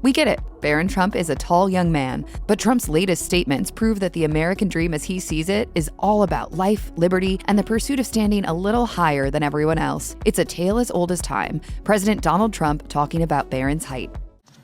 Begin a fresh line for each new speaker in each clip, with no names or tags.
We get it. Barron Trump is a tall young man, but Trump's latest statements prove that the American dream as he sees it is all about life, liberty, and the pursuit of standing a little higher than everyone else. It's a tale as old as time. President Donald Trump talking about Barron's height.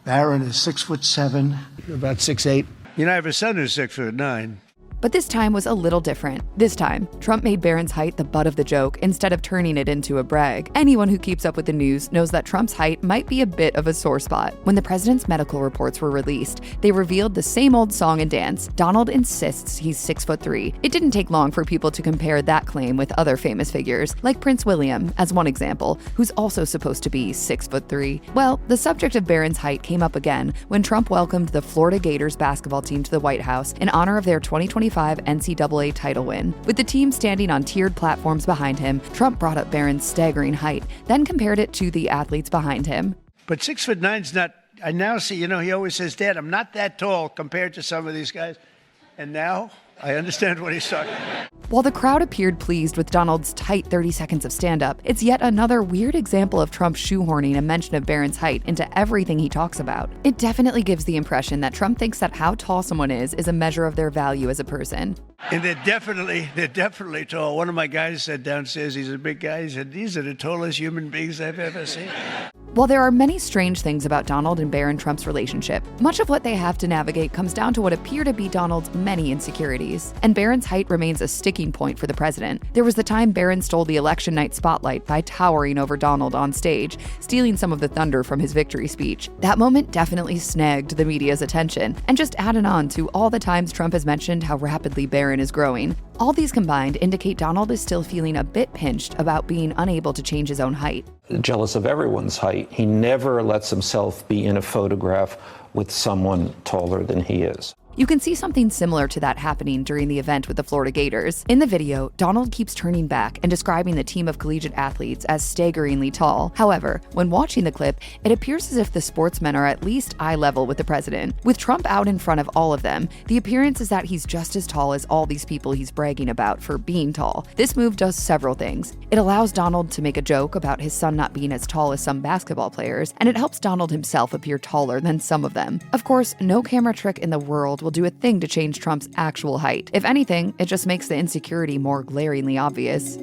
Barron is 6'7".
You're about 6'8".
You know, I have a son who's 6'9".
But this time was a little different. This time, Trump made Barron's height the butt of the joke instead of turning it into a brag. Anyone who keeps up with the news knows that Trump's height might be a bit of a sore spot. When the president's medical reports were released, they revealed the same old song and dance. Donald insists he's 6'3". It didn't take long for people to compare that claim with other famous figures, like Prince William, as one example, who's also supposed to be 6'3". Well, the subject of Barron's height came up again when Trump welcomed the Florida Gators basketball team to the White House in honor of their 2025 NCAA title win. With the team standing on tiered platforms behind him, Trump brought up Barron's staggering height, then compared it to the athletes behind him.
But 6'9"'s not, I now see, he always says, Dad, I'm not that tall compared to some of these guys. And now I understand what he's talking about.
While the crowd appeared pleased with Donald's tight 30 seconds of stand-up, it's yet another weird example of Trump shoehorning a mention of Barron's height into everything he talks about. It definitely gives the impression that Trump thinks that how tall someone is a measure of their value as a person.
And they're definitely tall. One of my guys said downstairs, he's a big guy, he said, these are the tallest human beings I've ever seen.
While there are many strange things about Donald and Barron Trump's relationship, much of what they have to navigate comes down to what appear to be Donald's many insecurities. And Barron's height remains a sticking point for the president. There was the time Barron stole the election night spotlight by towering over Donald on stage, stealing some of the thunder from his victory speech. That moment definitely snagged the media's attention, and just added on to all the times Trump has mentioned how rapidly Barron is growing. All these combined indicate Donald is still feeling a bit pinched about being unable to change his own height.
Jealous of everyone's height. He never lets himself be in a photograph with someone taller than he is.
You can see something similar to that happening during the event with the Florida Gators. In the video, Donald keeps turning back and describing the team of collegiate athletes as staggeringly tall. However, when watching the clip, it appears as if the sportsmen are at least eye level with the president. With Trump out in front of all of them, the appearance is that he's just as tall as all these people he's bragging about for being tall. This move does several things. It allows Donald to make a joke about his son not being as tall as some basketball players, and it helps Donald himself appear taller than some of them. Of course, no camera trick in the world will do a thing to change Trump's actual height. If anything, it just makes the insecurity more glaringly obvious.